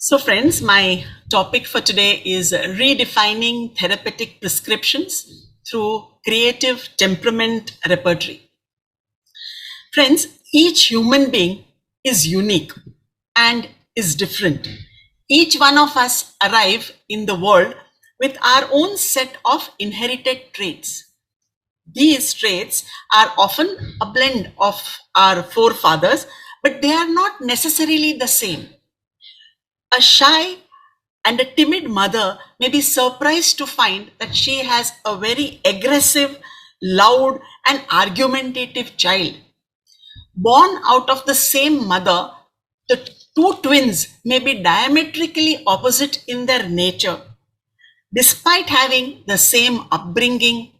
So friends, my topic for today is redefining therapeutic prescriptions through creative temperament repertory. Friends, each human being is unique and is different. Each one of us arrive in the world with our own set of inherited traits. These traits are often a blend of our forefathers, but they are not necessarily the same. A shy and a timid mother may be surprised to find that she has a very aggressive, loud, and argumentative child. Born out of the same mother, the two twins may be diametrically opposite in their nature, despite having the same upbringing,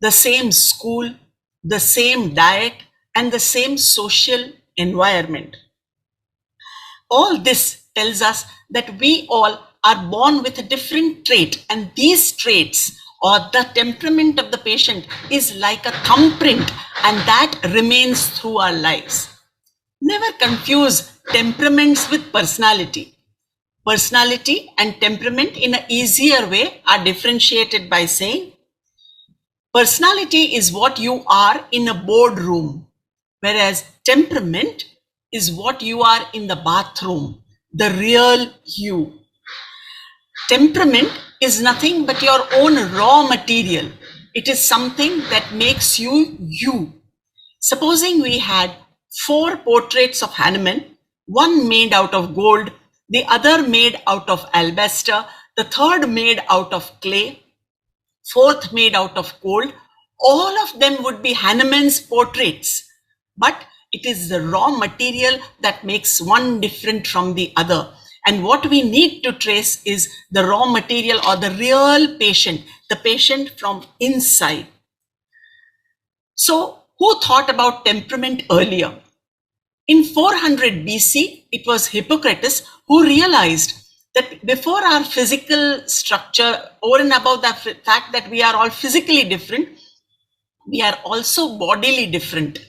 the same school, the same diet, and the same social environment. All this tells us that we all are born with a different trait, and these traits or the temperament of the patient is like a thumbprint, and that remains through our lives. Never confuse temperaments with personality. Personality and temperament in an easier way are differentiated by saying, personality is what you are in a boardroom, whereas temperament is what you are in the bathroom, the real you. Temperament is nothing but your own raw material. It is something that makes you you. Supposing we had 4 portraits of Hahnemann, one made out of gold, the other made out of alabaster, the third made out of clay, fourth made out of gold. All of them would be Hahnemann's portraits, but it is the raw material that makes one different from the other. And what we need to trace is the raw material or the real patient, the patient from inside. So, who thought about temperament earlier? In 400 BC, it was Hippocrates who realized that before our physical structure, over and above the fact that we are all physically different, we are also bodily different.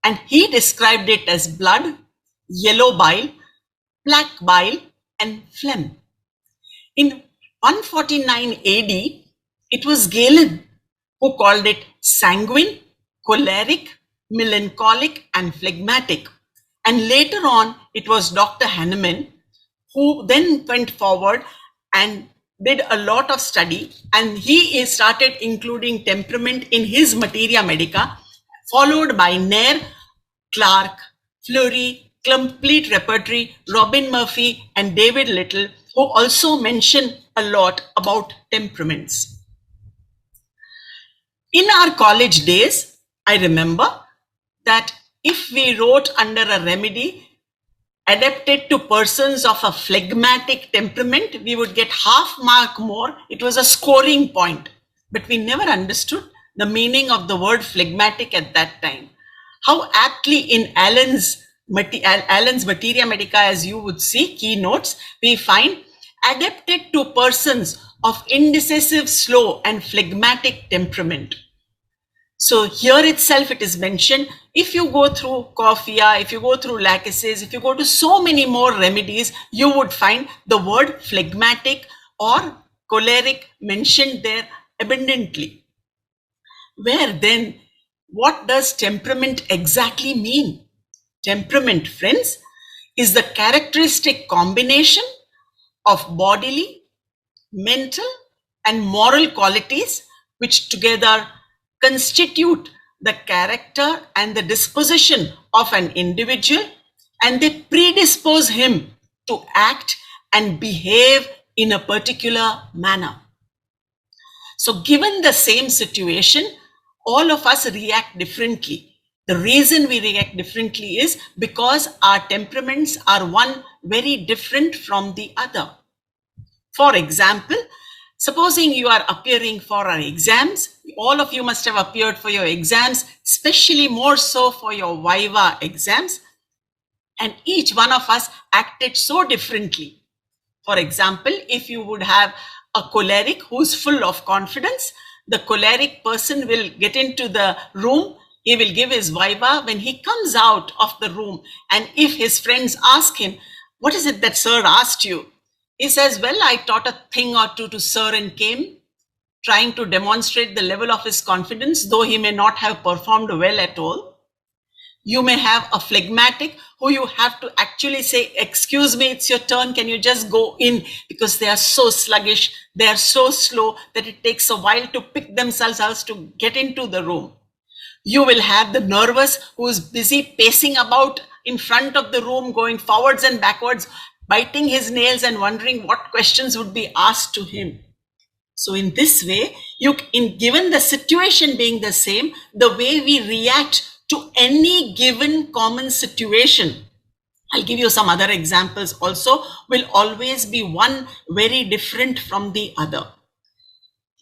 And he described it as blood, yellow bile, black bile, and phlegm. In 149 AD, it was Galen who called it sanguine, choleric, melancholic, and phlegmatic. And later on, it was Dr. Hahnemann who then went forward and did a lot of study, and he started including temperament in his Materia Medica, followed by Nair, Clark, Fleury, Complete Repertory, Robin Murphy, and David Little, who also mention a lot about temperaments. In our college days, I remember that if we wrote under a remedy adapted to persons of a phlegmatic temperament, we would get half mark more. It was a scoring point, but we never understood the meaning of the word phlegmatic at that time. How aptly in Allen's Materia Medica, as you would see, keynotes, we find adapted to persons of indecisive, slow, and phlegmatic temperament. So here itself it is mentioned, if you go through Coffea, if you go through Lachesis, if you go to so many more remedies, you would find the word phlegmatic or choleric mentioned there abundantly. Where then, what does temperament exactly mean? Temperament, friends, is the characteristic combination of bodily, mental, and moral qualities which together constitute the character and the disposition of an individual, and they predispose him to act and behave in a particular manner. So given the same situation, all of us react differently. The reason we react differently is because our temperaments are one very different from the other. For example, supposing you are appearing for our exams, all of you must have appeared for your exams, especially more so for your Viva exams, and each one of us acted so differently. For example, if you would have a choleric who's full of confidence, the choleric person will get into the room, he will give his Viva. When he comes out of the room, and if his friends ask him, what is it that sir asked you? He says, well, I taught a thing or two to Sir and came, trying to demonstrate the level of his confidence, though he may not have performed well at all. You may have a phlegmatic who you have to actually say, excuse me, it's your turn. Can you just go in? Because they are so sluggish. They are so slow that it takes a while to pick themselves out to get into the room. You will have the nervous who is busy pacing about in front of the room, going forwards and backwards, biting his nails and wondering what questions would be asked to him. So in this way, given the situation being the same, the way we react to any given common situation, I'll give you some other examples also, will always be one very different from the other.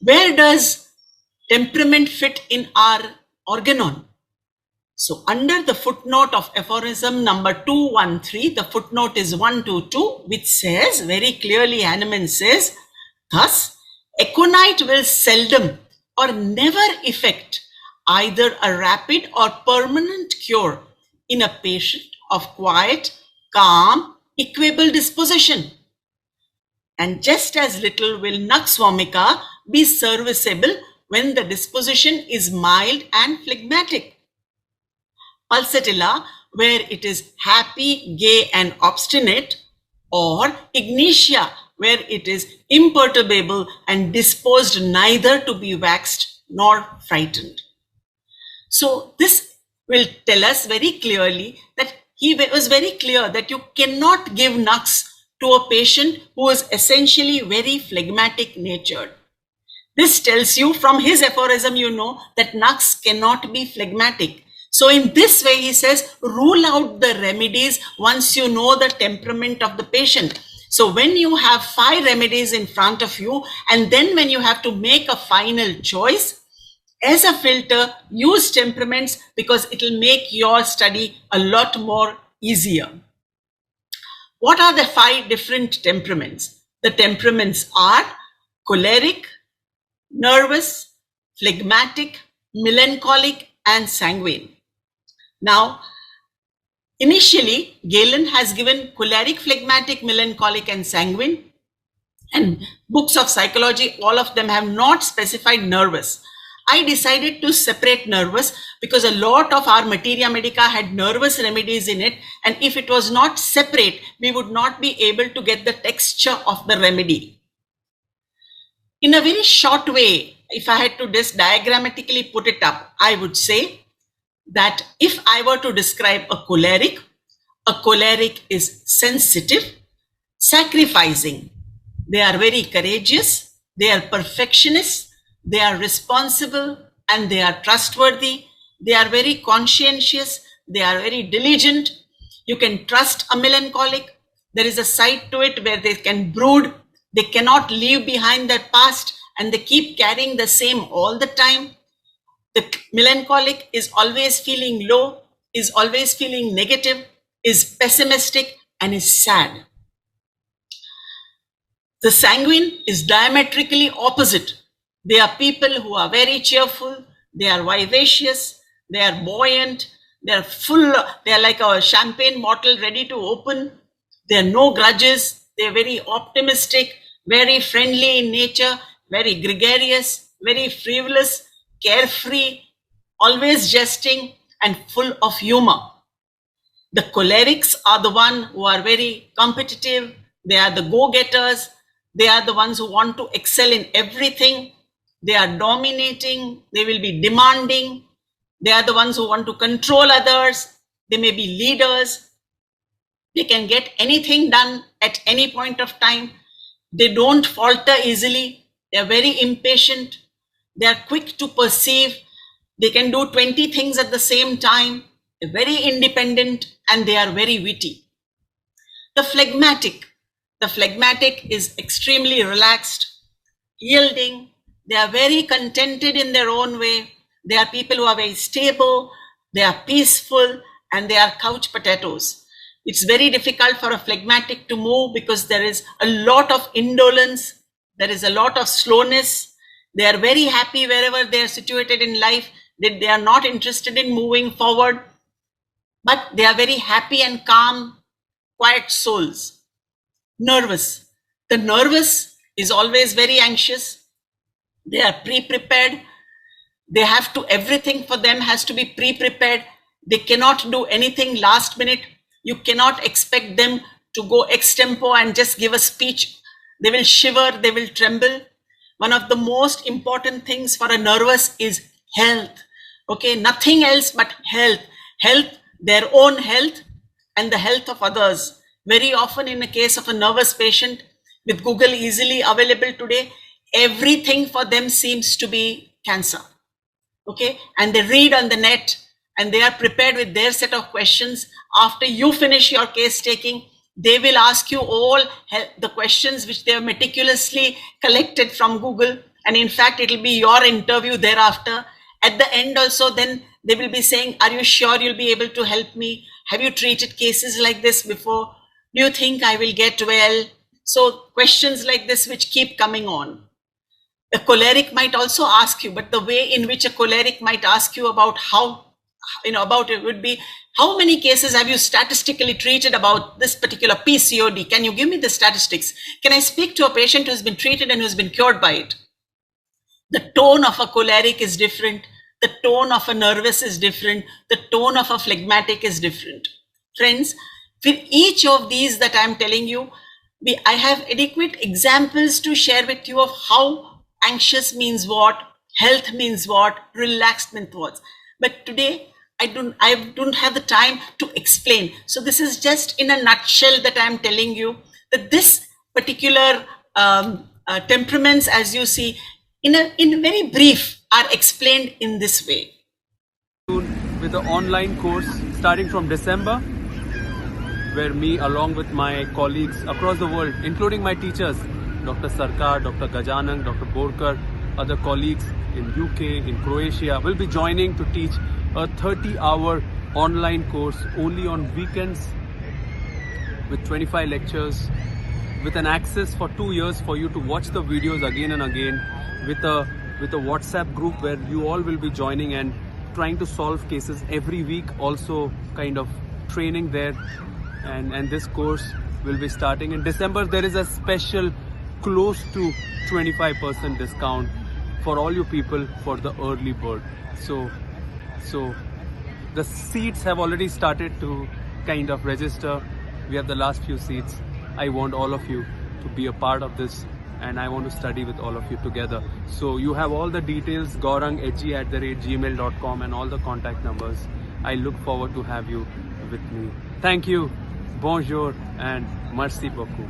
Where does temperament fit in our organon? So under the footnote of aphorism number 213, the footnote is 122, which says very clearly, Hahnemann says, thus, aconite will seldom or never effect either a rapid or permanent cure in a patient of quiet, calm, equable disposition. And just as little will nux vomica be serviceable when the disposition is mild and phlegmatic. Pulsatilla, where it is happy, gay and obstinate, or ignitia, where it is imperturbable and disposed neither to be waxed nor frightened. So this will tell us very clearly that he was very clear that you cannot give nux to a patient who is essentially very phlegmatic natured. This tells you from his aphorism, you know, that nux cannot be phlegmatic. So in this way, he says, rule out the remedies once you know the temperament of the patient. So when you have 5 remedies in front of you, and then when you have to make a final choice, as a filter, use temperaments because it will make your study a lot more easier. What are the 5 different temperaments? The temperaments are choleric, nervous, phlegmatic, melancholic, and sanguine. Now, initially, Galen has given choleric, phlegmatic, melancholic, and sanguine. And books of psychology, all of them have not specified nervous. I decided to separate nervous because a lot of our materia medica had nervous remedies in it. And if it was not separate, we would not be able to get the texture of the remedy. In a very short way, if I had to just diagrammatically put it up, I would say that if I were to describe a choleric is sensitive, sacrificing. They are very courageous, they are perfectionists, they are responsible, and they are trustworthy. They are very conscientious, they are very diligent. You can trust a melancholic. There is a side to it where they can brood. They cannot leave behind their past and they keep carrying the same all the time. The melancholic is always feeling low, is always feeling negative, is pessimistic, and is sad. The sanguine is diametrically opposite. They are people who are very cheerful, they are vivacious, they are buoyant, they are full, they are like a champagne bottle ready to open. There are no grudges, they are very optimistic, very friendly in nature, very gregarious, very frivolous, carefree, always jesting, and full of humor. The cholerics are the ones who are very competitive. They are the go-getters. They are the ones who want to excel in everything. They are dominating. They will be demanding. They are the ones who want to control others. They may be leaders. They can get anything done at any point of time. They don't falter easily. They are very impatient. They are quick to perceive. They can do 20 things at the same time. They're very independent and they are very witty. The phlegmatic is extremely relaxed, yielding. They are very contented in their own way. They are people who are very stable. They are peaceful and they are couch potatoes. It's very difficult for a phlegmatic to move because there is a lot of indolence. There is a lot of slowness. They are very happy wherever they are situated in life. They are not interested in moving forward, but they are very happy and calm, quiet souls. Nervous. The nervous is always very anxious. They are pre-prepared. They have to, everything for them has to be pre-prepared. They cannot do anything last minute. You cannot expect them to go ex-tempo and just give a speech. They will shiver, they will tremble. One of the most important things for a nervous is health. Okay, nothing else but health. Health, their own health and the health of others. Very often in a case of a nervous patient, with Google easily available today, everything for them seems to be cancer. Okay, and they read on the net and they are prepared with their set of questions. After you finish your case taking, they will ask you all the questions which they have meticulously collected from Google. And in fact, it will be your interview thereafter. At the end also, then they will be saying, are you sure you'll be able to help me? Have you treated cases like this before? Do you think I will get well? So questions like this which keep coming on. A choleric might also ask you, but the way in which a choleric might ask you about how, about it would be, how many cases have you statistically treated about this particular PCOD? Can you give me the statistics? Can I speak to a patient who's been treated and who's been cured by it? The tone of a choleric is different. The tone of a nervous is different. The tone of a phlegmatic is different. Friends, with each of these that I'm telling you, I have adequate examples to share with you of how anxious means what, health means what, relaxed means what. But today, I don't have the time to explain. So this is just in a nutshell that I'm telling you that this particular temperaments, as you see, in very brief, are explained in this way. With the online course starting from December, where me along with my colleagues across the world, including my teachers, Dr. Sarkar, Dr. Gajanan, Dr. Borkar, other colleagues in UK, in Croatia, will be joining to teach a 30-hour online course only on weekends with 25 lectures, with an access for 2 years for you to watch the videos again and again, with a WhatsApp group where you all will be joining and trying to solve cases every week, also kind of training there. And this course will be starting in December. There is a special close to 25% discount for all you people for the early bird. So the seats have already started to kind of register. We have the last few seats. I want all of you to be a part of this, and I want to study with all of you together. So you have all the details, gaurang@gmail.com, and all the contact numbers. I look forward to have you with me. Thank you. Bonjour and merci beaucoup.